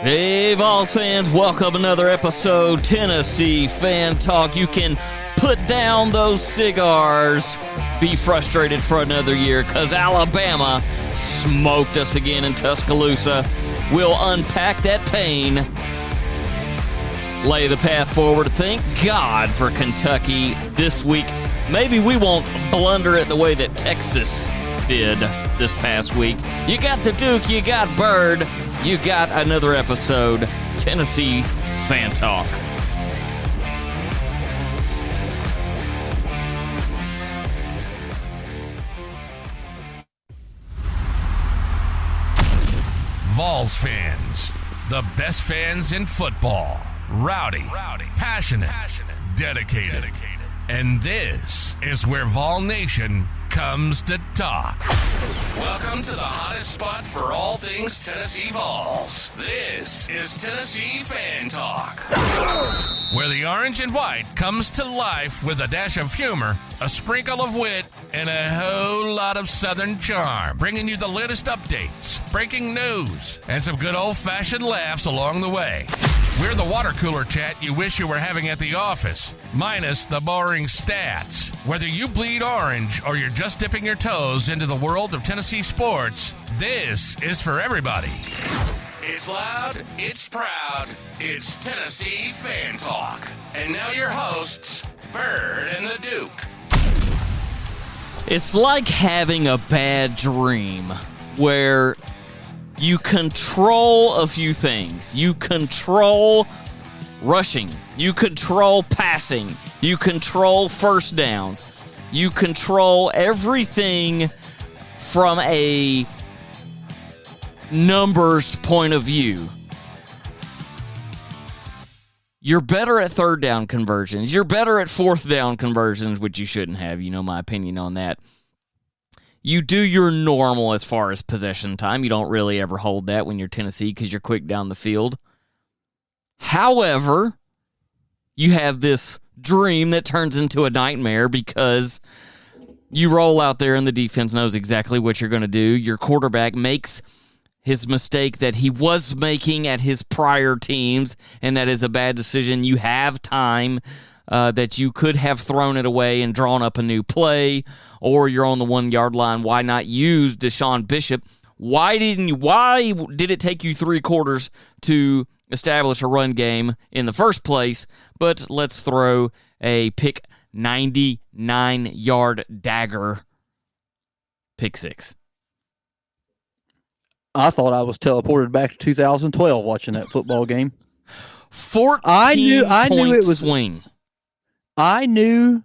Hey, Vols fans, welcome another episode, Tennessee Fan Talk. You can put down those cigars, be frustrated for another year, because Alabama smoked us again in Tuscaloosa. We'll unpack that pain, lay the path forward. Thank God for Kentucky this week. Maybe we won't blunder it the way that Texas did this past week. You got the Duke, you got Bird, you got another episode, Tennessee Fan Talk. Vols fans, the best fans in football. Rowdy, passionate, dedicated. And this is where Vol Nation comes to talk. Welcome to the hottest spot for all things Tennessee Vols. This is Tennessee Fan Talk, where the orange and white comes to life with a dash of humor, a sprinkle of wit, and a whole lot of Southern charm, bringing you the latest updates, breaking news, and some good old-fashioned laughs along the way. We're the water cooler chat you wish you were having at the office, minus the boring stats. Whether you bleed orange or you're just dipping your toes into the world of Tennessee sports, this is for everybody. It's loud, it's proud, it's Tennessee Fan Talk. And now your hosts, Bird and the Duke. It's like having a bad dream where you control a few things. You control rushing. You control passing. You control first downs. You control everything from a numbers point of view. You're better at third down conversions. You're better at fourth down conversions, which you shouldn't have. You know my opinion on that. You do your normal as far as possession time. You don't really ever hold that when you're Tennessee because you're quick down the field. However, you have this dream that turns into a nightmare because you roll out there and the defense knows exactly what you're going to do. Your quarterback makes his mistake that he was making at his prior teams, and that is a bad decision. You have time that you could have thrown it away and drawn up a new play, or you're on the 1 yard line. Why not use Deshaun Bishop? Why did it take you 3 quarters to establish a run game in the first place? But let's throw a pick 99-yard dagger pick 6. I thought I was teleported back to 2012 watching that football game. 14 I knew it was swing. I knew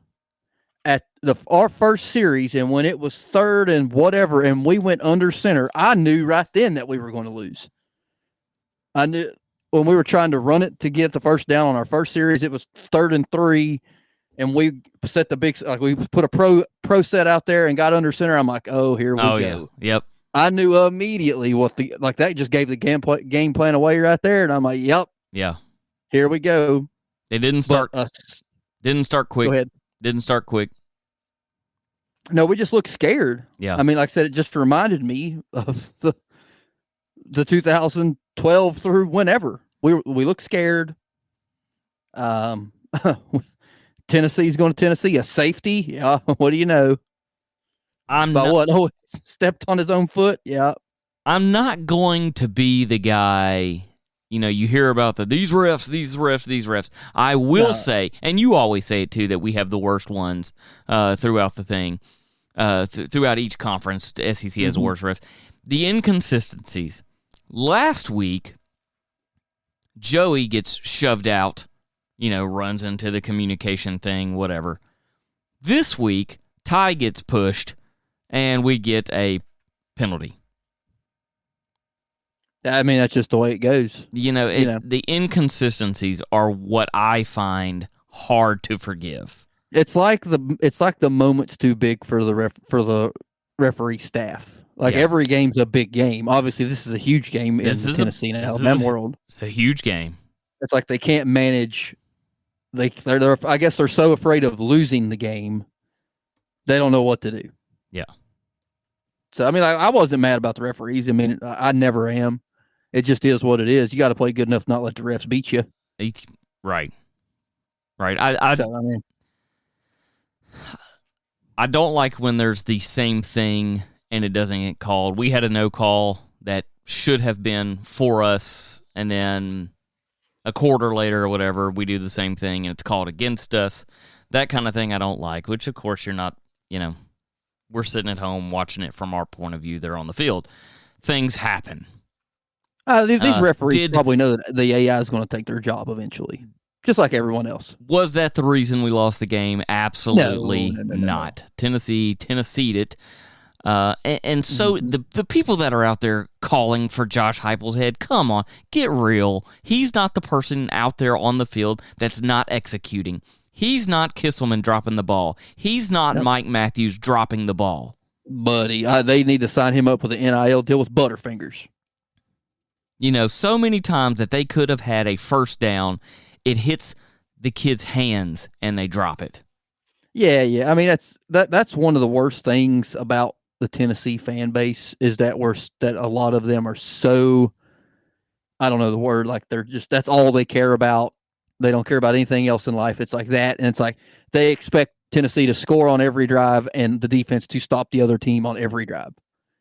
at our first series, and when it was third and whatever, and we went under center, I knew right then that we were going to lose. I knew when we were trying to run it to get the first down on our first series, it was 3rd and 3, and we set the big, like we put a pro set out there and got under center. I'm like, oh, here we go. Yeah. Yep. I knew immediately that just gave the game plan away right there, and I'm like, yep. Yeah. Here we go. They didn't start. Didn't start quick. Go ahead. Didn't start quick. No, we just looked scared. Yeah. I mean, like I said, it just reminded me of the 2012 through whenever we looked scared. Tennessee's going to Tennessee, a safety. Yeah. What do you know? What? Stepped on his own foot. Yeah. I'm not going to be the guy. You know, you hear about these refs. I will say, and you always say it too, that we have the worst ones throughout the thing, throughout each conference. The SEC has the worst refs. The inconsistencies. Last week, Joey gets shoved out, runs into the communication thing, whatever. This week, Ty gets pushed, and we get a penalty. I mean, that's just the way it goes. The inconsistencies are what I find hard to forgive. It's like the moment's too big for the referee staff. Every game's a big game. Obviously, this is a huge game in Tennessee and Alabama world. It's a huge game. It's like they can't manage. They're I guess they're so afraid of losing the game, they don't know what to do. Yeah. So I mean, I wasn't mad about the referees. I mean, I never am. It just is what it is. You got to play good enough to not let the refs beat you. Right. I don't like when there's the same thing and it doesn't get called. We had a no call that should have been for us, and then a quarter later or whatever, we do the same thing and it's called against us. That kind of thing I don't like, which of course you're not, we're sitting at home watching it from our point of view. They're on the field. Things happen. These referees probably know that the AI is going to take their job eventually, just like everyone else. Was that the reason we lost the game? Absolutely No. not. Tennessee'd it. And so the people that are out there calling for Josh Heupel's head, come on, get real. He's not the person out there on the field that's not executing. He's not Kisselman dropping the ball. He's not Mike Matthews dropping the ball. Buddy, they need to sign him up with an NIL deal with Butterfingers. So many times that they could have had a first down, it hits the kid's hands and they drop it. Yeah. I mean, that's one of the worst things about the Tennessee fan base is that a lot of them are so, I don't know the word, like that's all they care about. They don't care about anything else in life. It's like that. And it's like they expect Tennessee to score on every drive and the defense to stop the other team on every drive.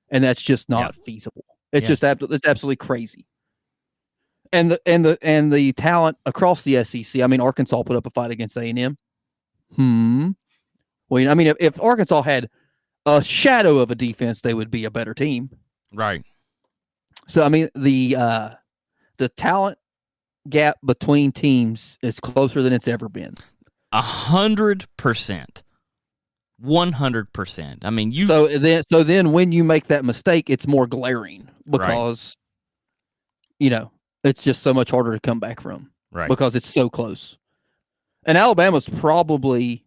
And that's just not feasible. It's just it's absolutely crazy. And the talent across the SEC. I mean, Arkansas put up a fight against A&M. Well, I mean, if Arkansas had a shadow of a defense, they would be a better team. Right. So, I mean, the talent gap between teams is closer than it's ever been. 100%. 100%. I mean, So then when you make that mistake, it's more glaring because, it's just so much harder to come back from. Right. Because it's so close. And Alabama's probably,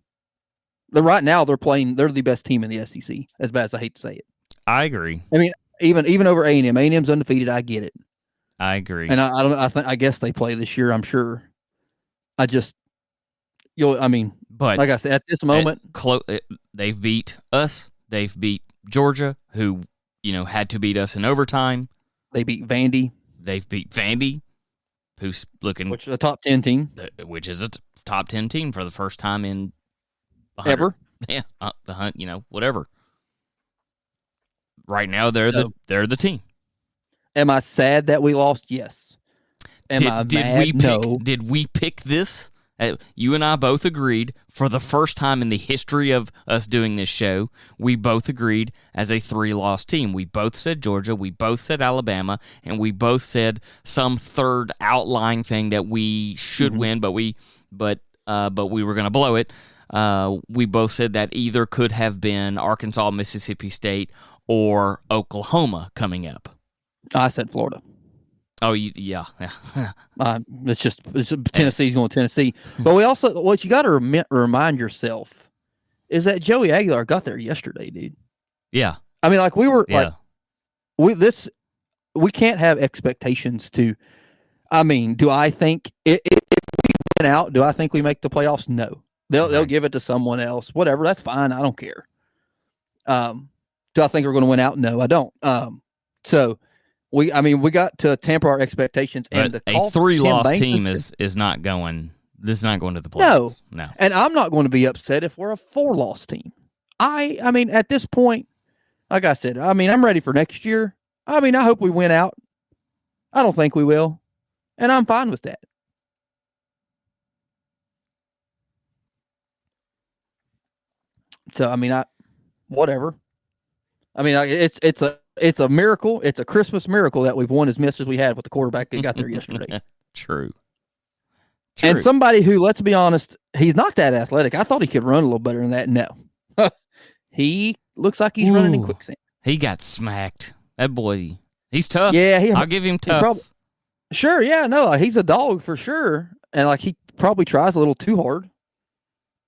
right now, they're the best team in the SEC, as bad as I hate to say it. I agree. I mean, even over A&M. A&M's undefeated. I get it. I agree. And I guess they play this year, I'm sure. But like I said, at this moment, they've beat us. They've beat Georgia, who, had to beat us in overtime. They beat Vandy. They've beat Vandy, who's looking... Which is a top 10 team. Which is a top 10 team for the first time in... Ever? Yeah, whatever. Right now, they're the team. Am I sad that we lost? Yes. Am I mad? No. Did we pick this? You and I both agreed for the first time in the history of us doing this show, we both agreed as a 3-loss team. We both said Georgia, we both said Alabama, and we both said some third outlying thing that we should win, but we were going to blow it. We both said that either could have been Arkansas, Mississippi State, or Oklahoma coming up. I said Florida. Oh, yeah. It's Tennessee's going to Tennessee. But what you got to remind yourself is that Joey Aguilar got there yesterday, dude. Yeah. I mean, like we can't have expectations to. I mean, do I think if we win out? Do I think we make the playoffs? No. They'll give it to someone else. Whatever. That's fine. I don't care. Do I think we're going to win out? No, I don't. So. We got to temper our expectations, and a 3-loss team is not going. This is not going to the playoffs. No, and I'm not going to be upset if we're a 4-loss team. I mean, at this point, like I said, I'm ready for next year. I hope we win out. I don't think we will, and I'm fine with that. So whatever. It's a miracle. It's a Christmas miracle that we've won as much as we had with the quarterback that got there yesterday. True. And somebody who, let's be honest, he's not that athletic. I thought he could run a little better than that. No. He looks like he's running in quicksand. He got smacked. That boy, he's tough. Yeah, I'll give him tough. Sure, yeah, no, he's a dog for sure. And he probably tries a little too hard.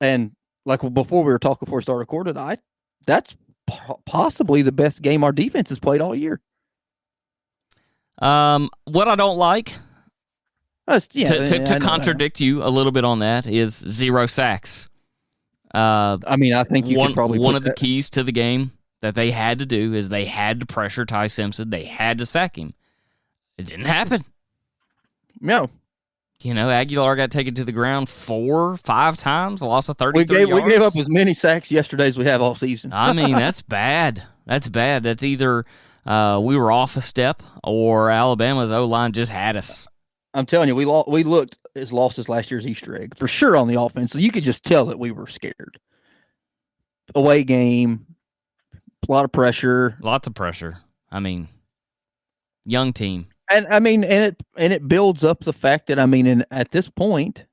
And before we were talking before we started recording, that's possibly the best game our defense has played all year. What I don't like, to contradict you a little bit on that, is 0 sacks. I think you could probably one of the keys to the game that they had to do is they had to pressure Ty Simpson. They had to sack him. It didn't happen. No. Aguilar got taken to the ground 4-5 times, lost of 33 yards. We gave up as many sacks yesterday as we have all season. I mean, that's bad. That's bad. That's either we were off a step or Alabama's O-line just had us. I'm telling you, we looked as lost as last year's Easter egg for sure on the offense. So you could just tell that we were scared. Away game, a lot of pressure. Lots of pressure. I mean, young team. And I mean, and it builds up the fact that at this point,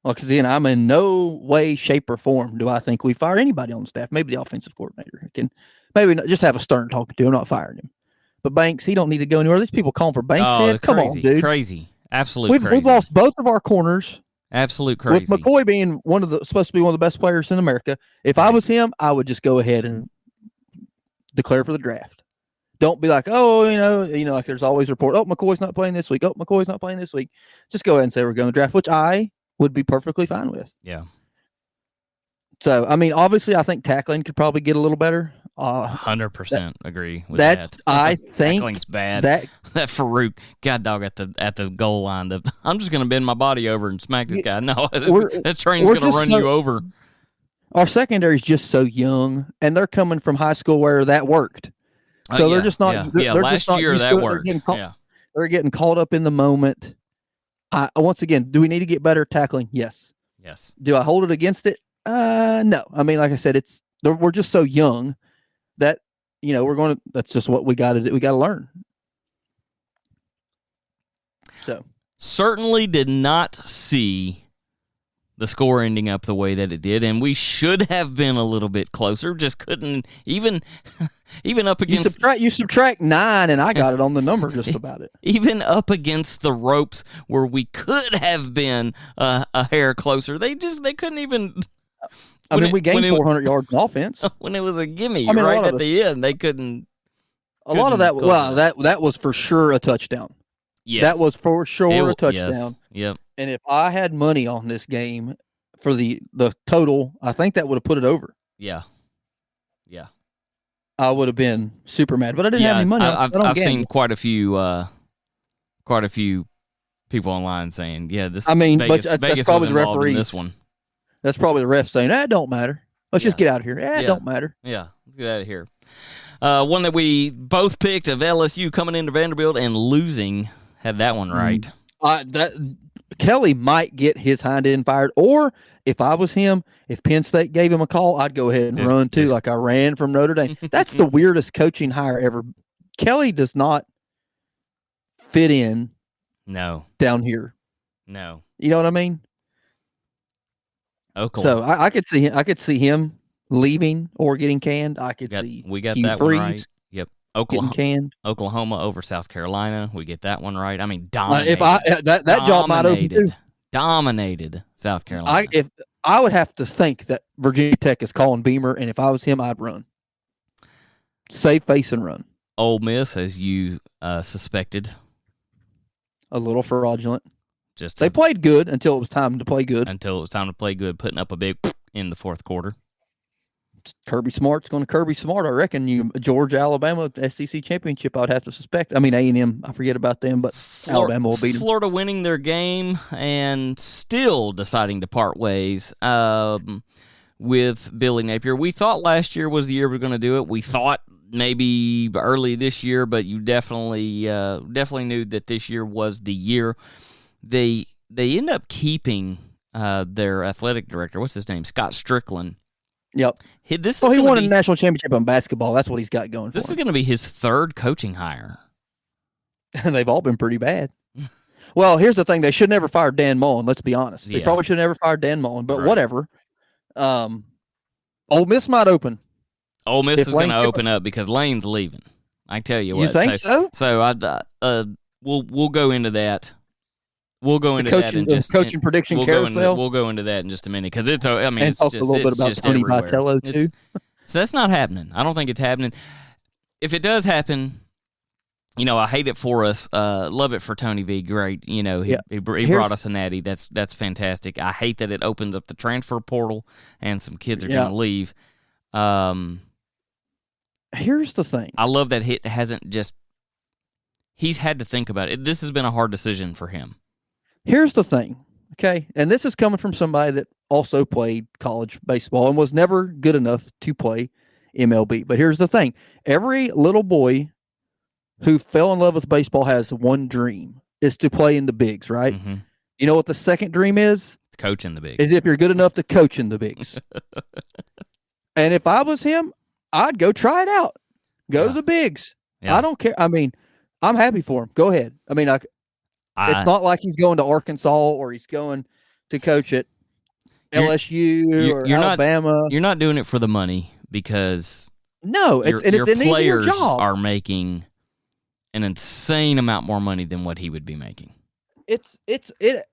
because again, I'm in no way, shape, or form do I think we fire anybody on the staff. Maybe the offensive coordinator can maybe not, just have a stern talking to him, not firing him. But Banks, he don't need to go anywhere. These people calling for Banks' head. Come on, dude. Crazy. Absolute crazy. We've lost both of our corners. Absolute crazy. With McCoy being supposed to be one of the best players in America. If I was him, I would just go ahead and declare for the draft. Don't be like, like there's always a report. Oh, McCoy's not playing this week. Oh, McCoy's not playing this week. Just go ahead and say we're going to draft, which I would be perfectly fine with. Yeah. So, obviously, I think tackling could probably get a little better. 100% agree with that. I think tackling's bad. That Farouk God dog at the goal line. I'm just going to bend my body over and smack this guy. No, that train's going to run you over. Our secondary is just so young, and they're coming from high school where that worked. So they're just not. Yeah, they're last just not year used that to it. worked. They're getting caught up in the moment. Once again, do we need to get better at tackling? Yes. Yes. Do I hold it against it? No. Like I said, we're just so young that that's just what we got to do. We got to learn. So certainly did not see the score ending up the way that it did, and we should have been a little bit closer. Just couldn't even up against. You subtract 9, and I got it on the number just about it. Even up against the ropes where we could have been a hair closer, they couldn't even. We gained 400 yards in offense when it was a gimme right at the end. They couldn't. A lot of that. Well, that was for sure a touchdown. Yes. That was for sure a touchdown. Yes. Yep. And if I had money on this game for the total, I think that would have put it over. Yeah. Yeah. I would have been super mad, but I didn't have any money. I've seen quite a few people online saying, "Yeah, this." Vegas that's probably was the involved referee. In this one. That's probably the ref saying, "It don't matter. Let's just get out of here. It don't matter." Yeah, let's get out of here. One that we both picked of LSU coming into Vanderbilt and losing, had that one right. Kelly might get his hind end fired, or if I was him, if Penn State gave him a call, I'd go ahead and run too, like I ran from Notre Dame. That's the weirdest coaching hire ever. Kelly does not fit in. No. Down here. No. You know what I mean? Oklahoma. So I could see him leaving or getting canned. I could see we got Hugh that Freeze one right. Yep. Oklahoma over South Carolina. We get that one right. Dominated. That job might open too. Dominated South Carolina. I would have to think that Virginia Tech is calling Beamer, and if I was him, I'd run. Save face and run. Ole Miss, as you suspected, a little fraudulent. They played good until it was time to play good. Putting up a big in the fourth quarter. Kirby Smart's going to Kirby Smart. I reckon Georgia, Alabama, SEC championship, I would have to suspect. A&M, I forget about them, but Alabama will beat them. Florida winning their game and still deciding to part ways with Billy Napier. We thought last year was the year we were going to do it. We thought maybe early this year, but you definitely knew that this year was the year. They end up keeping their athletic director. What's his name? Scott Strickland. Yep. He won a national championship in basketball. That's what he's got going for him. This is going to be his third coaching hire. And they've all been pretty bad. Well, here's the thing. They should never fire Dan Mullen, let's be honest. They probably should never fire Dan Mullen, but whatever. Ole Miss might open. Ole Miss is going to open up because Lane's leaving. I tell you what. You think so? So we'll go into that. We'll go into that in just coaching prediction carousel. We'll go into that in just a minute because it's a little bit about Tony Vitello too. So that's not happening. I don't think it's happening. If it does happen, I hate it for us. Love it for Tony V. Great. He brought us a natty. That's fantastic. I hate that it opens up the transfer portal and some kids are going to leave. Here's the thing. I love that it hasn't just he's had to think about it. This has been a hard decision for him. Here's the thing, okay? And this is coming from somebody that also played college baseball and was never good enough to play MLB. But here's the thing. Every little boy who fell in love with baseball has one dream, is to play in the bigs, right? Mm-hmm. You know what the second dream is? It's coaching the bigs. Is if you're good enough to coach in the bigs. And if I was him, I'd go try it out. Go to the bigs. Yeah. I don't care. I mean, I'm happy for him. Go ahead. I mean, it's not like he's going to Arkansas or he's going to coach at LSU or Alabama. You're not doing it for the money because no, your an players easier job. Are making an insane amount more money than what he would be making. It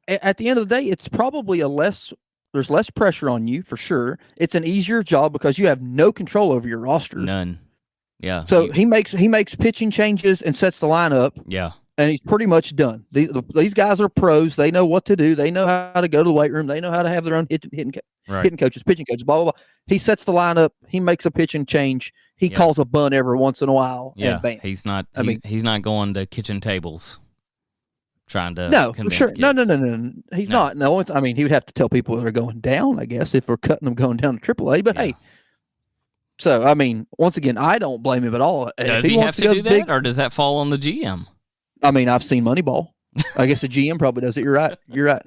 at the end of the day, it's probably there's less pressure on you for sure. It's an easier job because you have no control over your roster. None. Yeah. So he makes pitching changes and sets the lineup. Yeah. And he's pretty much done. These guys are pros. They know what to do. They know how to go to the weight room. They know how to have their own hitting coaches, pitching coaches, blah, blah, blah. He sets the lineup. He makes a pitching change. He calls a bunt every once in a while. Yeah. And bam. He's not going to kitchen tables trying to for sure. Kids. No. He's not. No, I mean, he would have to tell people that are going down, I guess, if we're cutting them going down to AAA. But hey, so, I mean, once again, I don't blame him at all. Does he have to do that, or does that fall on the GM? I mean, I've seen Moneyball. I guess the GM probably does it. You're right.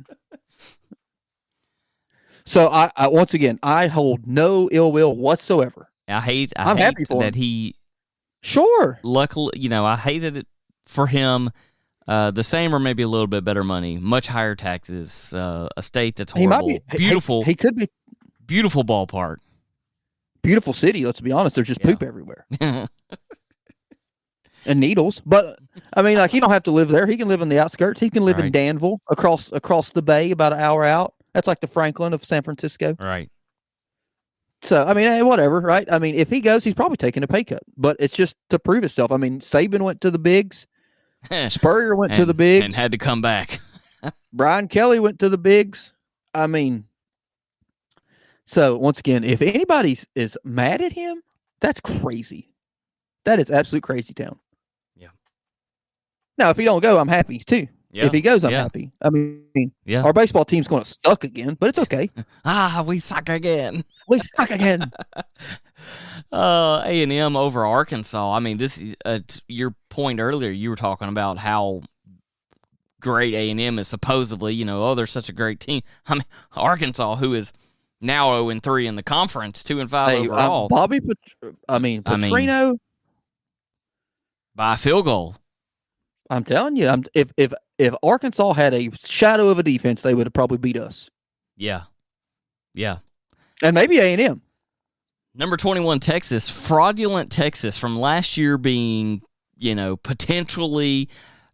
So, I once again, I hold no ill will whatsoever. I'm hate happy for that him. he. Sure. Luckily, I hated it for him. The same or maybe a little bit better money, much higher taxes, a state that's horrible. Beautiful. He could be. Beautiful ballpark. Beautiful city, let's be honest. There's just poop everywhere. And needles. But, I mean, like, he don't have to live there. He can live in the outskirts. He can live in Danville, across the bay, about an hour out. That's like the Franklin of San Francisco. Right. So, I mean, whatever, right? I mean, if he goes, he's probably taking a pay cut. But it's just to prove itself. I mean, Saban went to the bigs. Spurrier went to the bigs. And had to come back. Brian Kelly went to the bigs. I mean, so once again, if anybody is mad at him, that's crazy. That is absolute crazy town. Yeah. Now, if he don't go, I'm happy too. Yeah. If he goes, I'm happy. I mean, our baseball team's going to suck again, but it's okay. We suck again. We suck again. A&M over Arkansas. I mean, this is your point earlier. You were talking about how great A&M is supposedly. They're such a great team. I mean, Arkansas, who is now 0-3 in the conference, 2-5 overall. Petrino by a field goal. I'm telling you, if Arkansas had a shadow of a defense, they would have probably beat us. Yeah. And maybe A&M. Number 21, Texas, fraudulent Texas, from last year being, potentially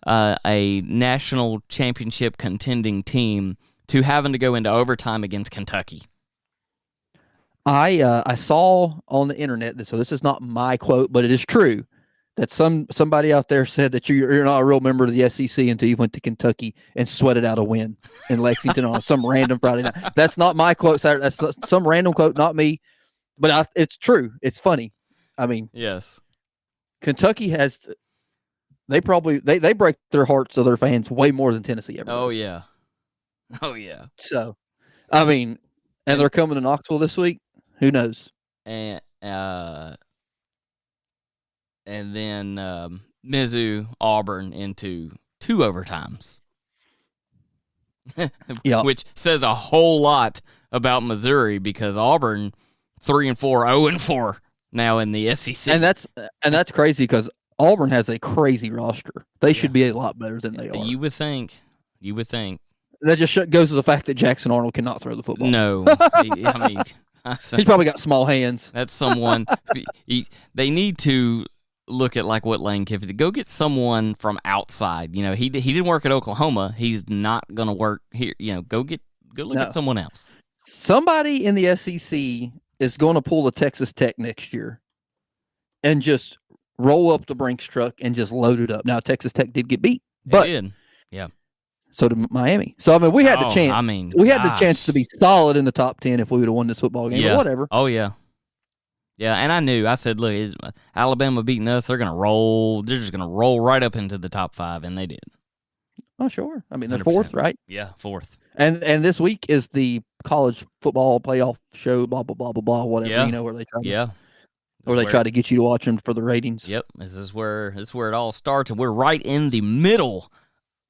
a national championship contending team to having to go into overtime against Kentucky. I saw on the internet, so this is not my quote, but it is true, that somebody out there said that you're not a real member of the SEC until you went to Kentucky and sweated out a win in Lexington on some random Friday night. That's not my quote. That's some random quote, not me. But it's true. It's funny. I mean, yes, Kentucky has. They break their hearts of their fans way more than Tennessee ever. Oh yeah. So, I mean, and they're coming to Knoxville this week. Who knows? And then Mizzou, Auburn into 2 overtimes. Which says a whole lot about Missouri because Auburn 3-4, 0-4 now in the SEC. And that's crazy because Auburn has a crazy roster. They should be a lot better than they are. You would think. That just goes to the fact that Jackson Arnold cannot throw the football. No. I mean, he's probably got small hands. That's someone. They need to look at like what Lane Kiffin did. Go get someone from outside. He didn't work at Oklahoma. He's not going to work here. Go look at someone else. Somebody in the SEC is going to pull the Texas Tech next year and just roll up the Brinks truck and just load it up. Now, Texas Tech did get beat, but it did. Yeah. So did Miami. So, I mean, we had the chance. We had the chance to be solid in the top 10 if we would have won this football game. Yeah. But whatever. Oh, yeah. Yeah, and I said, look, Alabama beating us, they're just going to roll right up into the top 5, and they did. Oh, sure. I mean, they're 100%. fourth, right? Yeah, 4th. And this week is the college football playoff show, blah, blah, blah, blah, blah, whatever, Yeah. where they try to, Yeah. try to get you to watch them for the ratings. Yep, this is where it all starts, and we're right in the middle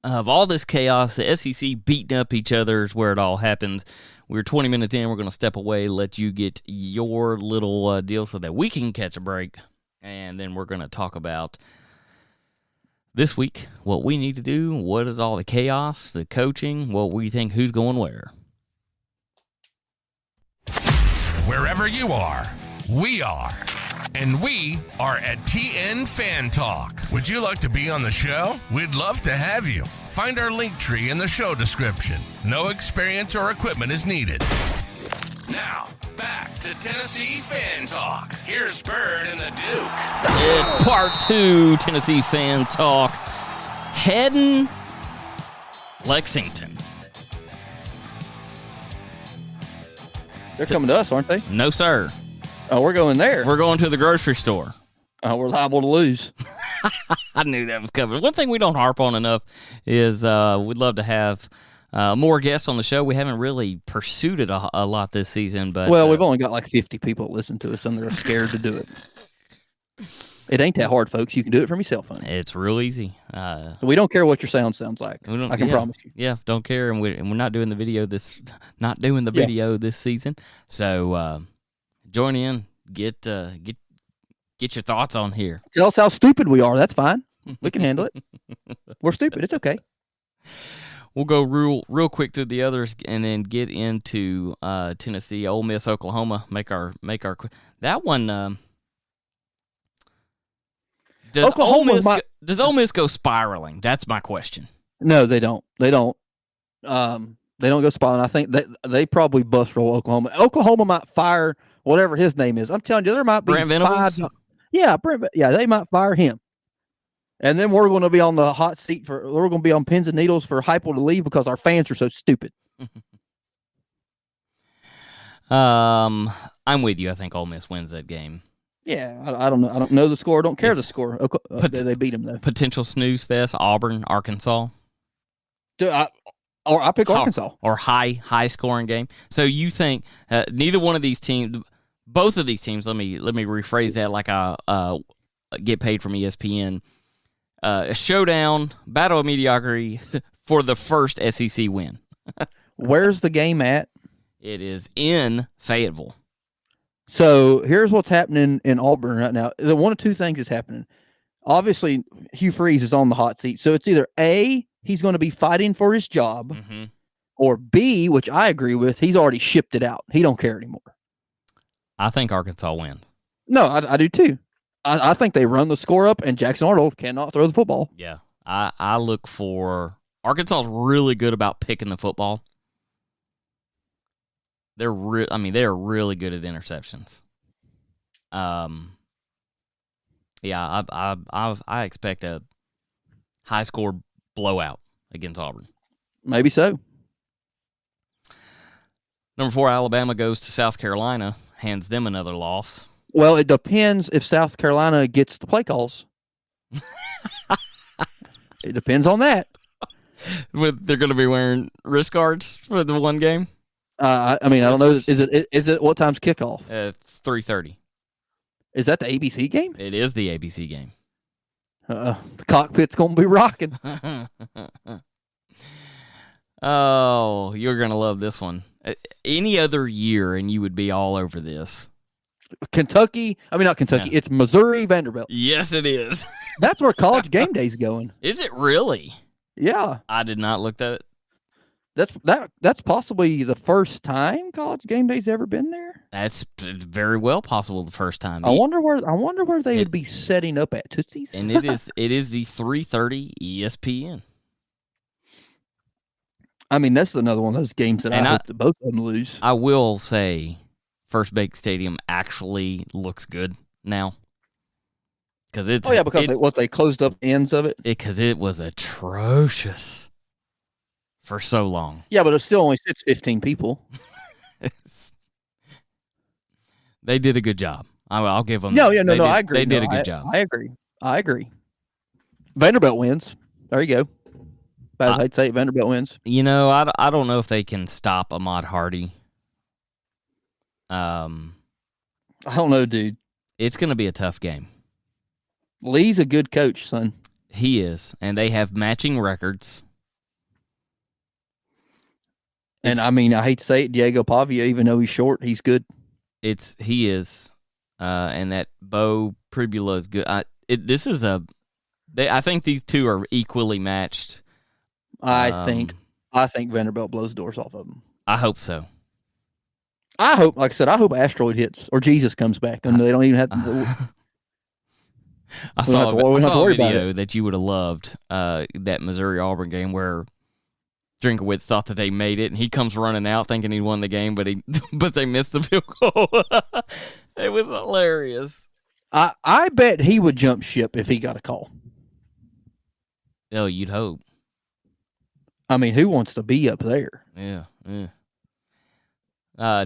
of all this chaos. The SEC beating up each other is where it all happens. We're 20 minutes in. We're going to step away, let you get your little deal so that we can catch a break, and then we're going to talk about this week, what we need to do, what is all the chaos, the coaching, what we think, who's going where. Wherever you are, we are. And we are at TN Fan Talk. Would you like to be on the show? We'd love to have you. Find our link tree in the show description. No experience or equipment is needed. Now, back to Tennessee Fan Talk. Here's Bird and the Duke. It's part 2, Tennessee Fan Talk. Heading Lexington. They're coming to us, aren't they? No, sir. Oh, we're going there. We're going to the grocery store. We're liable to lose. I knew that was coming. One thing we don't harp on enough is we'd love to have more guests on the show. We haven't really pursued it a lot this season. But we've only got like 50 people that listen to us, and they're scared to do it. It ain't that hard, folks. You can do it from your cell phone. It's real easy. We don't care what your sounds like. I can promise you. Yeah, don't care. And we're not doing the video video this season. So join in. Get your thoughts on here. Tell us how stupid we are. That's fine. We can handle it. We're stupid. It's okay. We'll go real quick through the others and then get into Tennessee, Ole Miss, Oklahoma. Make our that one. Does Ole Miss go spiraling? That's my question. No, they don't. They don't. They don't go spiraling. I think they probably bust roll Oklahoma. Oklahoma might fire whatever his name is. I'm telling you, there might be Brent Venables? Yeah, they might fire him. And then we're going to be on the hot seat we're going to be on pins and needles for Heupel to leave because our fans are so stupid. I'm with you. I think Ole Miss wins that game. Yeah, I don't know. I don't know the score. I don't care the score. They beat them though. Potential snooze fest: Auburn, Arkansas. I pick Arkansas or high scoring game. So you think neither one of these teams, both of these teams? Let me rephrase that like I get paid from ESPN. A showdown, battle of mediocrity for the first SEC win. Where's the game at? It is in Fayetteville. So here's what's happening in Auburn right now. One of two things is happening. Obviously, Hugh Freeze is on the hot seat. So it's either A, he's going to be fighting for his job, or B, which I agree with, he's already shipped it out. He don't care anymore. I think Arkansas wins. No, I do too. I think they run the score up, and Jackson Arnold cannot throw the football. Yeah, I look for Arkansas is really good about picking the football. They're really good at interceptions. Yeah, I expect a high score blowout against Auburn. Maybe so. Number 4, Alabama goes to South Carolina, hands them another loss. Well, it depends if South Carolina gets the play calls. It depends on that. They're going to be wearing wrist guards for the one game. I don't know. Is it what time's kickoff? It's 3:30. Is that the ABC game? It is the ABC game. The cockpit's gonna be rocking. Oh, you're gonna love this one. Any other year, and you would be all over this. Kentucky. I mean, not Kentucky. Yeah. It's Missouri Vanderbilt. Yes, it is. That's where College Game Day's going. Is it really? Yeah. I did not look at it. That's possibly the first time College Game Day's ever been there. That's very well possible the first time. I wonder where they would be setting up at Tootsie's. And it is the 3:30 ESPN. I mean, that's another one of those games that I hope that both of them lose. I will say, First Bake Stadium actually looks good now. Because they closed up ends of it. Because it was atrocious for so long. Yeah, but it still only sits 15 people. They did a good job. I'll give them. No, that. I agree. They did a good job. I agree. Vanderbilt wins. There you go. Bad as I'd say, Vanderbilt wins. You know, I don't know if they can stop Ahmad Hardy. I don't know, dude. It's going to be a tough game. Lee's a good coach, son. He is, and they have matching records. And I mean, I hate to say it, Diego Pavia, even though he's short, he's good. He is, and that Bo Pribula is good. I think these two are equally matched. I think Vanderbilt blows doors off of them. I hope so. I hope, like I said, Asteroid hits or Jesus comes back, and they don't even have to. I saw a video that you would have loved, that Missouri-Auburn game where Drinkowitz thought that they made it, and he comes running out thinking he won the game, but they missed the field goal. It was hilarious. I bet he would jump ship if he got a call. Oh, you'd hope. I mean, who wants to be up there? Yeah.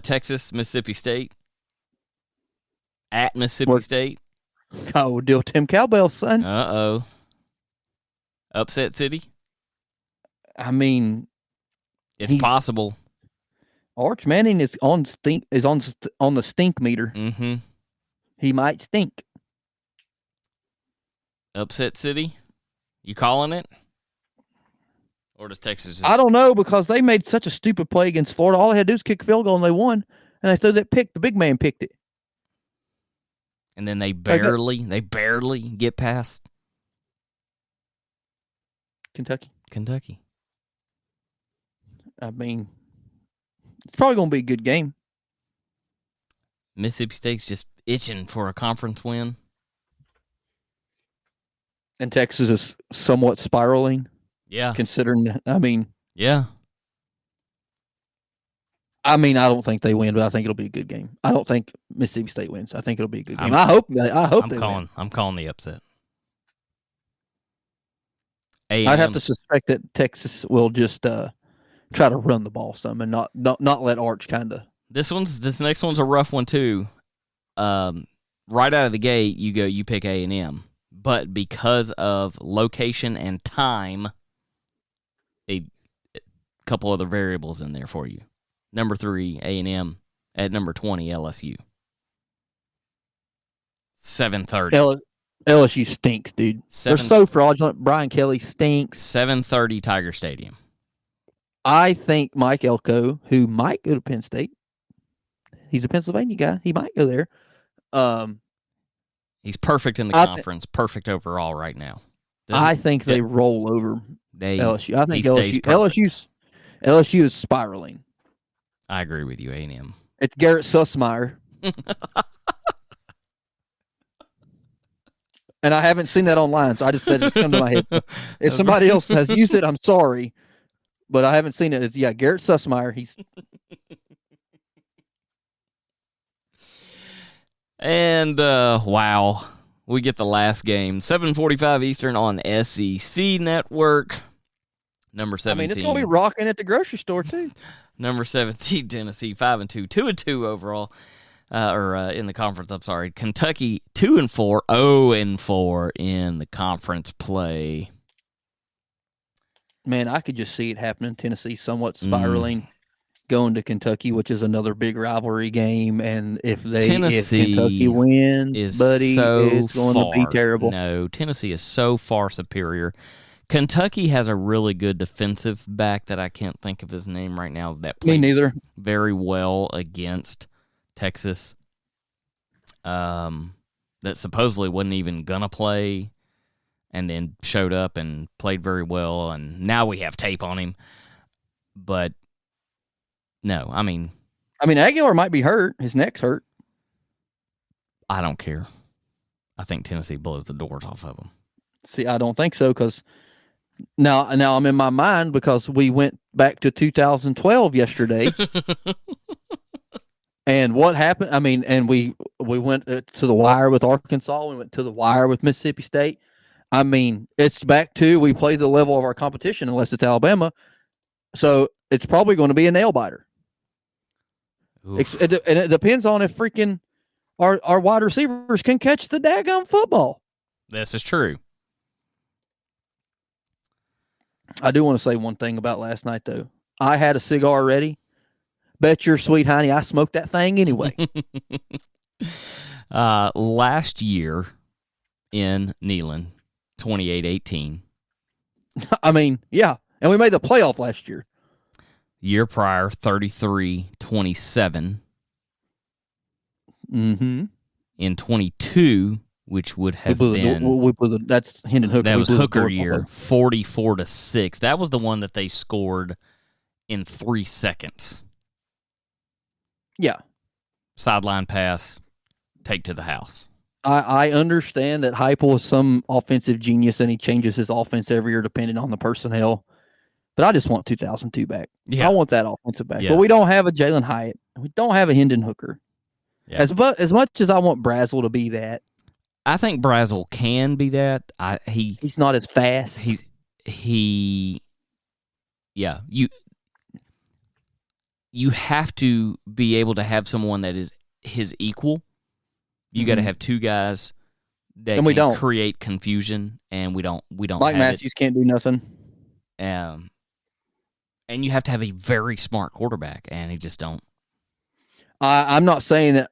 Texas, Mississippi State. At Mississippi State. Oh, deal Tim Cowbell, son. Uh-oh. Upset City? I mean, it's possible. Arch Manning is on the stink meter. Mm-hmm. He might stink. Upset City? You calling it? Or does Texas I don't know, because they made such a stupid play against Florida. All they had to do was kick a field goal and they won. And they threw that pick. The big man picked it. And then they barely get past Kentucky. I mean, it's probably going to be a good game. Mississippi State's just itching for a conference win. And Texas is somewhat spiraling. Yeah. Considering, yeah. I don't think they win, but I think it'll be a good game. I don't think Mississippi State wins. I think it'll be a good game. I hope they win. I'm calling the upset. I'd have to suspect that Texas will just try to run the ball some and not let Arch kind of. This next one's a rough one too. Right out of the gate, you pick A&M, but because of location and time, a couple other variables in there for you. Number 3, A&M. At number 20, LSU. 7:30. LSU stinks, dude. They're so fraudulent. Brian Kelly stinks. 7:30 Tiger Stadium. I think Mike Elko, who might go to Penn State, he's a Pennsylvania guy. He might go there. He's perfect in the conference. Perfect overall right now. I think they roll over LSU. I think LSU is spiraling. I agree with you, A&M. It's Garrett Sussmeyer. And I haven't seen that online, so that just come to my head. If somebody else has used it, I'm sorry. But I haven't seen it. It's, Garrett Sussmeyer. He's And, wow. We get the last game. 7:45 Eastern on SEC Network. Number 17. It's going to be rocking at the grocery store, too. Number 17, Tennessee, 5-2, 2-2 overall, in the conference. I'm sorry, Kentucky 2-4, 0-4 in the conference play. Man, I could just see it happening. Tennessee somewhat spiraling, going to Kentucky, which is another big rivalry game. And if Kentucky wins, buddy, it's going to be terrible. No, Tennessee is so far superior. Kentucky has a really good defensive back that I can't think of his name right now. That played very well against Texas. That supposedly wasn't even gonna play, and then showed up and played very well. And now we have tape on him. But no, Aguilar might be hurt. His neck's hurt. I don't care. I think Tennessee blows the doors off of him. See, I don't think so, because. Now I'm in my mind because we went back to 2012 yesterday. And what happened? And we went to the wire with Arkansas. We went to the wire with Mississippi State. It's back to we play the level of our competition unless it's Alabama. So it's probably going to be a nail biter. And it depends on if freaking our wide receivers can catch the daggum football. This is true. I do want to say one thing about last night, though. I had a cigar ready. Bet your sweet honey, I smoked that thing anyway. Last year in Neyland, 28-18. I mean, yeah. And we made the playoff last year. Year prior, 33-27. Mm-hmm. In 22, which would have been that's Hendon Hooker. That was Hooker year, 44-6. That was the one that they scored in 3 seconds. Yeah. Sideline pass, take to the house. I understand that Heupel is some offensive genius and he changes his offense every year depending on the personnel. But I just want 2002 back. Yeah. I want that offensive back. Yes. But we don't have a Jalen Hyatt. We don't have a Hendon Hooker. Yeah. As much as I want Brazel to be that, I think Brazel can be that. He's not as fast. You have to be able to have someone that is his equal. You got to have two guys that can create confusion, and we don't. Mike Matthews can't do nothing. And you have to have a very smart quarterback, and he just don't. I'm not saying that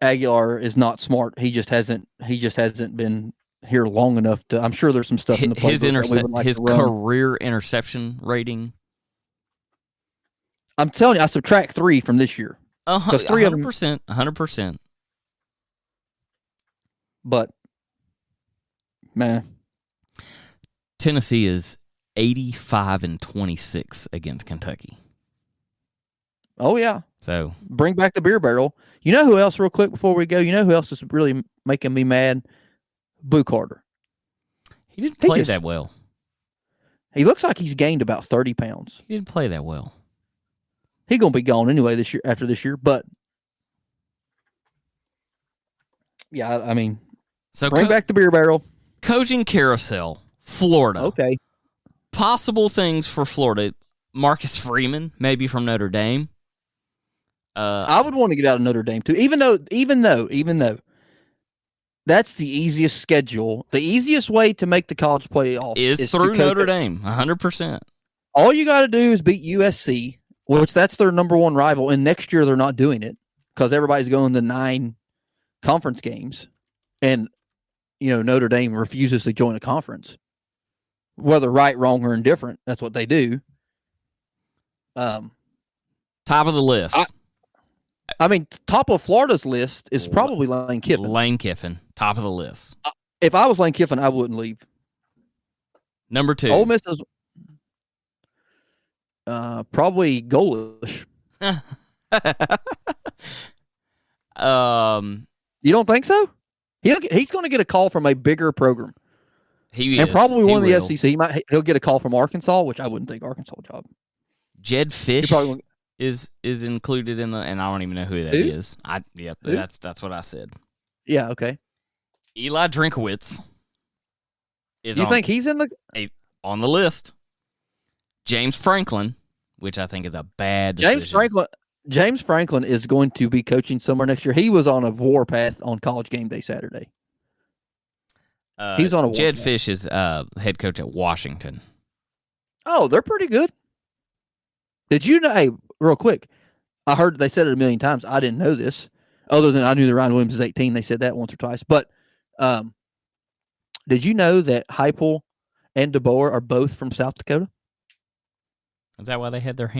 Aguilar is not smart. He just hasn't been here long enough to. I'm sure there's some stuff in the playbook his career interception rating. I'm telling you, I subtract 3 from this year. 100%, 100%. But man, Tennessee is 85-26 against Kentucky. Oh yeah. So bring back the beer barrel. You know who else, real quick before we go? You know who else is really making me mad? Boo Carter. He didn't play that well. He looks like he's gained about 30 pounds. He didn't play that well. He's gonna be gone anyway this year. After this year, but yeah, I mean, so bring back the beer barrel. Coaching carousel, Florida. Okay. Possible things for Florida. Marcus Freeman, maybe from Notre Dame. I would want to get out of Notre Dame too, even though that's the easiest schedule. The easiest way to make the college playoff is through Notre Dame, 100%. All you got to do is beat USC, which that's their number one rival, and next year they're not doing it because everybody's going to 9 conference games, and Notre Dame refuses to join a conference, whether right, wrong, or indifferent. That's what they do. Top of the list. I mean, top of Florida's list is probably Lane Kiffin. Lane Kiffin, top of the list. If I was Lane Kiffin, I wouldn't leave. Number 2. Ole Miss is probably goalish. You don't think so? He's going to get a call from a bigger program. Probably one of the SEC. He'll get a call from Arkansas, which I wouldn't think Arkansas job. Jed Fish is included in the, and I don't even know who that is. That's what I said. Yeah, okay. Eli Drinkowitz is. Do you think he's on the list? James Franklin, which I think is a bad decision. James Franklin is going to be coaching somewhere next year. He was on a warpath on College Game Day Saturday. He was on a Jed Fish is head coach at Washington. Oh, they're pretty good. Did you know? Hey, real quick, I heard they said it a million times. I didn't know this. Other than I knew that Ryan Williams is 18. They said that once or twice. But did you know that Heupel and DeBoer are both from South Dakota? Is that why they had their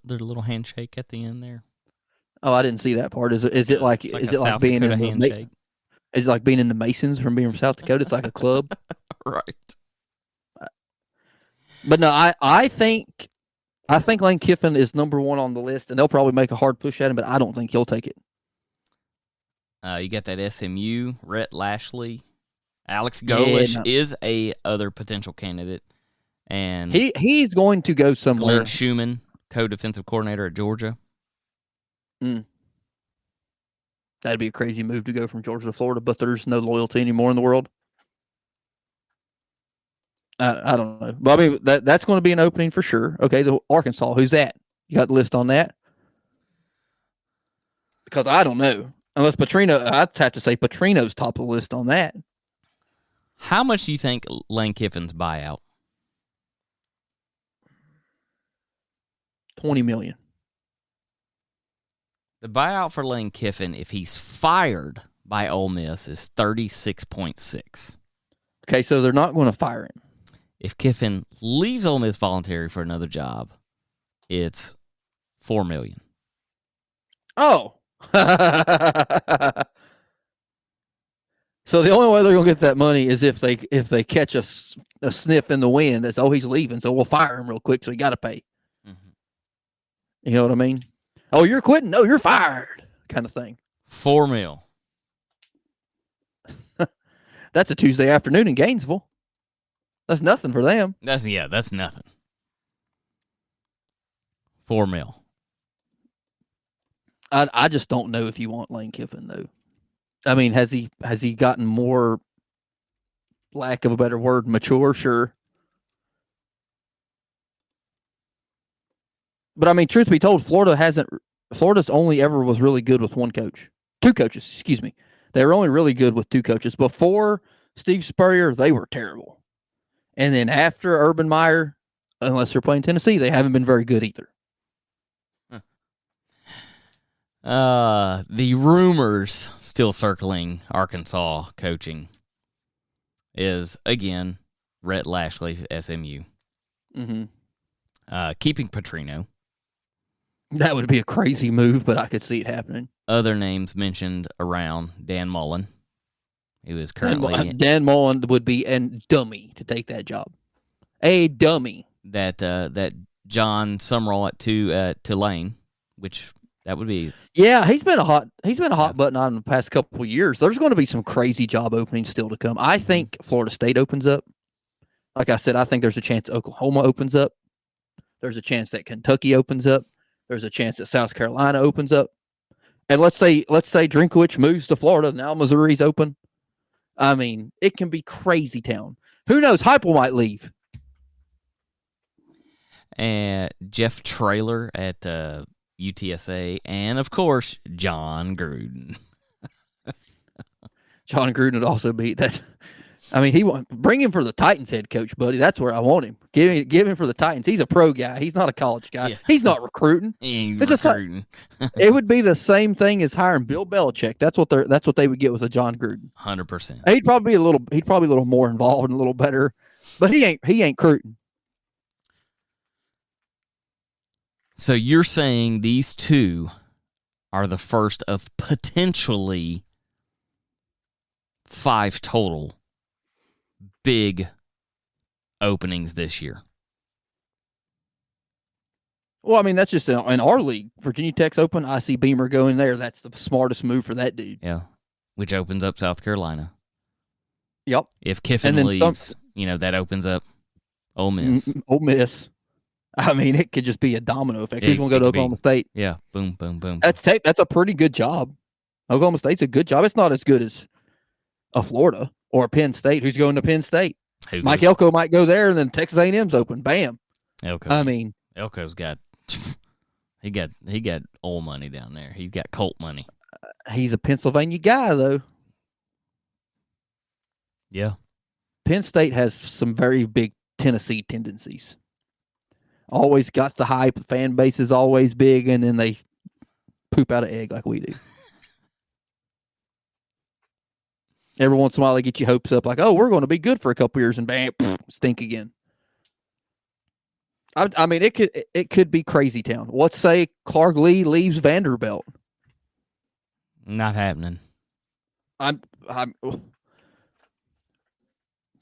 little handshake at the end there? Oh, I didn't see that part. Is it like being in the is it like being in the Masons from being from South Dakota? It's like a club, right? But no, I think Lane Kiffin is number 1 on the list, and they'll probably make a hard push at him, but I don't think he'll take it. You got that SMU, Rhett Lashley, Alex Golish is a other potential candidate. And he's going to go somewhere. Glenn Schumann, co-defensive coordinator at Georgia. That'd be a crazy move to go from Georgia to Florida, but there's no loyalty anymore in the world. I don't know. But I mean, that's going to be an opening for sure. Okay, the Arkansas, who's that? You got the list on that? Because I don't know. Unless Petrino, I'd have to say Petrino's top of the list on that. How much do you think Lane Kiffin's buyout? $20 million. The buyout for Lane Kiffin, if he's fired by Ole Miss, is $36.6. Okay, so they're not going to fire him. If Kiffin leaves Ole Miss voluntary for another job, it's $4 million. Oh. So the only way they're going to get that money is if they catch a sniff in the wind that's, he's leaving, so we'll fire him real quick, so you got to pay. Mm-hmm. You know what I mean? Oh, you're quitting? No, you're fired, kind of thing. $4 million. That's a Tuesday afternoon in Gainesville. That's nothing for them. That's nothing. $4 million. I just don't know if you want Lane Kiffin though. I mean, has he gotten more, lack of a better word, mature? Sure. But I mean, truth be told, Florida's only ever was really good with two coaches, excuse me. They were only really good with two coaches. Before Steve Spurrier, they were terrible. And then after Urban Meyer, unless they're playing Tennessee, they haven't been very good either. The rumors still circling Arkansas coaching is, again, Rhett Lashley, SMU. Mm-hmm. Keeping Petrino. That would be a crazy move, but I could see it happening. Other names mentioned around Dan Mullen. He was currently... Dan Mullen would be a dummy to take that job. A dummy. That John Summerall at Tulane, which that would be... Yeah, he's been a hot button on the past couple of years. There's going to be some crazy job openings still to come. I think Florida State opens up. Like I said, I think there's a chance Oklahoma opens up. There's a chance that Kentucky opens up. There's a chance that South Carolina opens up. And let's say Drinkwitz moves to Florida. Now Missouri's open. I mean, it can be crazy town. Who knows? Heupel might leave. And Jeff Traylor at UTSA. And, of course, John Gruden. John Gruden would also be that. I mean, bring him for the Titans head coach, buddy. That's where I want him. Give him for the Titans. He's a pro guy. He's not a college guy. Yeah. He's not recruiting. He ain't recruiting. It would be the same thing as hiring Bill Belichick. That's what they would get with a John Gruden. 100%. He'd probably be a little more involved and a little better, but he ain't recruiting. So you're saying these two are the first of potentially 5 total big openings this year? Well, I mean, that's just in our league. Virginia Tech's open. I see Beamer going there. That's the smartest move for that dude. Yeah, which opens up South Carolina. Yep. If Kiffin leaves, that opens up Ole Miss. Ole Miss. I mean, it could just be a domino effect. Who's going to go to Oklahoma State? Yeah, boom, boom, boom. That's a pretty good job. Oklahoma State's a good job. It's not as good as a Florida or a Penn State. Who's going to Penn State? Mike Elko might go there, and then Texas A&M's open. Bam. Elko. I mean, Elko's got he got old money down there. He's got Colt money. He's a Pennsylvania guy, though. Yeah. Penn State has some very big Tennessee tendencies. Always got the hype. The fan base is always big, and then they poop out an egg like we do. Every once in a while, they get you hopes up like, oh, we're going to be good for a couple years, and bam, stink again. I mean, it could be crazy town. Let's say Clark Lee leaves Vanderbilt. Not happening.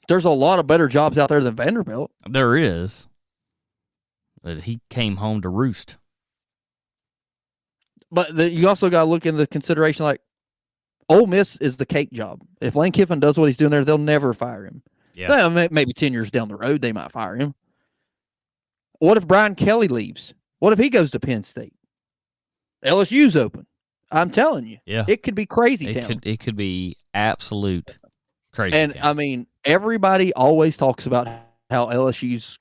There's a lot of better jobs out there than Vanderbilt. There is. But he came home to roost. But you also got to look into consideration like Ole Miss is the cake job. If Lane Kiffin does what he's doing there, they'll never fire him. Yeah. Well, maybe 10 years down the road, they might fire him. What if Brian Kelly leaves? What if he goes to Penn State? LSU's open. I'm telling you. Yeah. It could be crazy town. It could be absolute crazy and, town. I mean, everybody always talks about how LSU's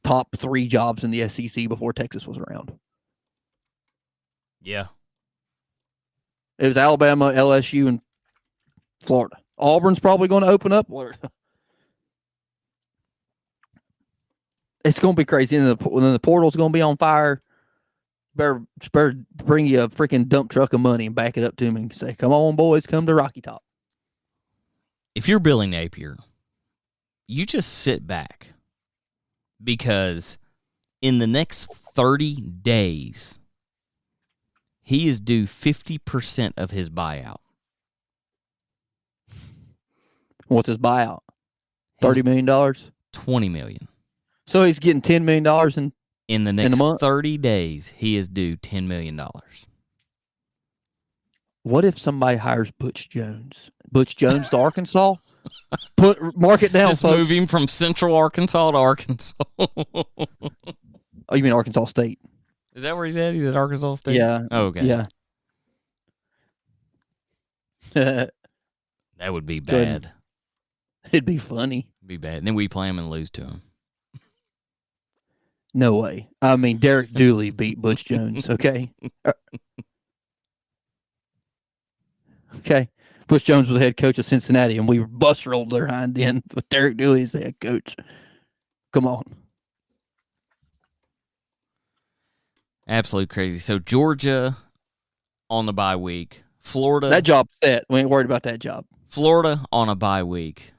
top 3 jobs in the SEC before Texas was around. Yeah. It was Alabama, LSU, and Florida. Auburn's probably going to open up. It's going to be crazy. And then the portal's going to be on fire. Better bring you a freaking dump truck of money and back it up to me and say, come on, boys, come to Rocky Top. If you're Billy Napier, you just sit back because in the next 30 days, he is due 50% of his buyout. What's his buyout? $30 million? $20 million. So he's getting $10 million in the next 30 days, he is due $10 million. What if somebody hires Butch Jones? Butch Jones to Arkansas? Mark it down, just folks. Move him from Central Arkansas to Arkansas. Oh, you mean Arkansas State? Is that where he's at? He's at Arkansas State? Yeah. Oh, okay. Yeah. That would be bad. It'd be funny. It'd be bad. And then we play him and lose to him. No way. I mean, Derek Dooley beat Butch Jones, okay? Okay. Butch Jones was the head coach of Cincinnati, and we bus rolled their hind end with Derek Dooley as the head coach. Come on. Absolute crazy. So Georgia on the bye week. Florida. That job's set. We ain't worried about that job. Florida on a bye week.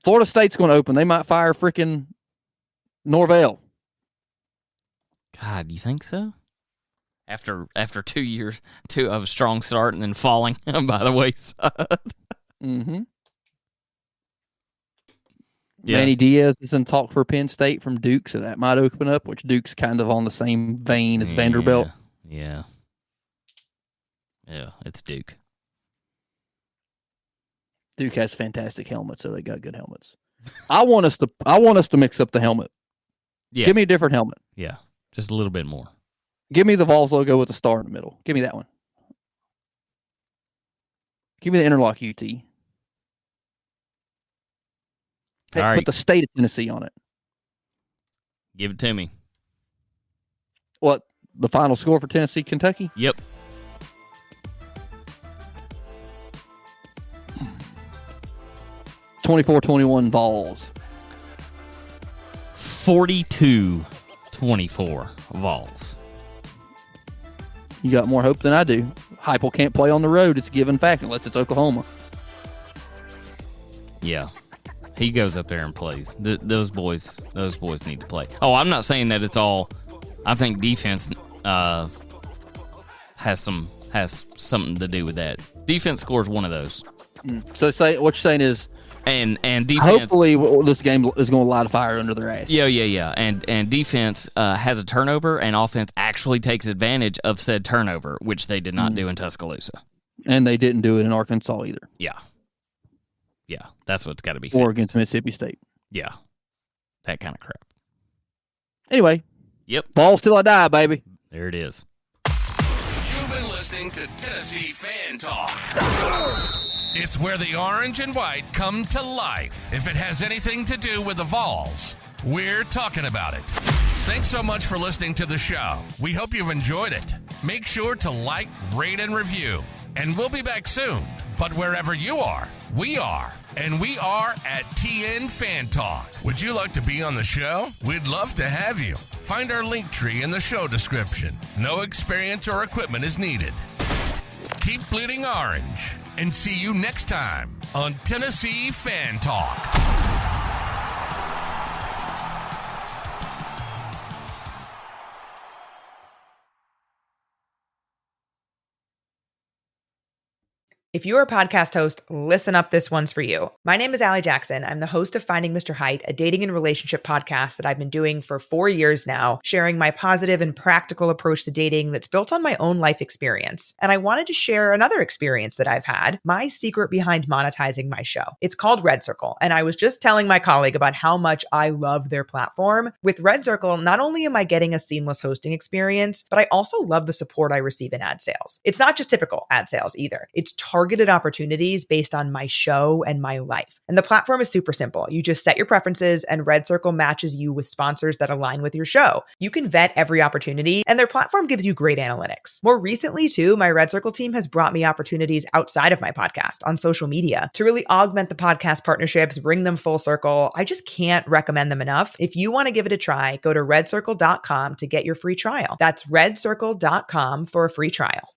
Florida State's going to open. They might fire freaking Norvell. God, you think so? After 2 years, of a strong start and then falling by the wayside. Mm-hmm. Yeah. Manny Diaz is in talk for Penn State from Duke, so that might open up, which Duke's kind of on the same vein as Vanderbilt. Yeah. Yeah, it's Duke. Duke has fantastic helmets, so they got good helmets. I want us to mix up the helmet. Yeah. Give me a different helmet. Yeah, just a little bit more. Give me the Vols logo with the star in the middle. Give me that one. Give me the interlock UT. Hey, All right. Put the state of Tennessee on it. Give it to me. What? The final score for Tennessee, Kentucky? Yep. 24-21 Vols. 42-24 Vols. You got more hope than I do. Heupel can't play on the road. It's a given fact unless it's Oklahoma. Yeah. He goes up there and plays. Those boys need to play. Oh, I'm not saying that it's all. I think defense has something to do with that. Defense scores one of those. So what you're saying is, and defense. Hopefully, this game is going to light a fire under their ass. Yeah. And defense has a turnover, and offense actually takes advantage of said turnover, which they did not do in Tuscaloosa. And they didn't do it in Arkansas either. Yeah, that's what's got to be fixed. Or against Mississippi State. Yeah, that kind of crap. Anyway. Yep. Balls till I die, baby. There it is. You've been listening to Tennessee Fan Talk. It's where the orange and white come to life. If it has anything to do with the Vols, we're talking about it. Thanks so much for listening to the show. We hope you've enjoyed it. Make sure to like, rate, and review. And we'll be back soon. But wherever you are, we are. And we are at TN Fan Talk. Would you like to be on the show? We'd love to have you. Find our link tree in the show description. No experience or equipment is needed. Keep bleeding orange. And see you next time on Tennessee Fan Talk. If you're a podcast host, listen up, this one's for you. My name is Allie Jackson. I'm the host of Finding Mr. Height, a dating and relationship podcast that I've been doing for 4 years now, sharing my positive and practical approach to dating that's built on my own life experience. And I wanted to share another experience that I've had, my secret behind monetizing my show. It's called Red Circle, and I was just telling my colleague about how much I love their platform. With Red Circle, not only am I getting a seamless hosting experience, but I also love the support I receive in ad sales. It's not just typical ad sales either. It's targeted targeted opportunities based on my show and my life. And the platform is super simple. You just set your preferences and Red Circle matches you with sponsors that align with your show. You can vet every opportunity and their platform gives you great analytics. More recently too, my Red Circle team has brought me opportunities outside of my podcast on social media to really augment the podcast partnerships, bring them full circle. I just can't recommend them enough. If you want to give it a try, go to redcircle.com to get your free trial. That's redcircle.com for a free trial.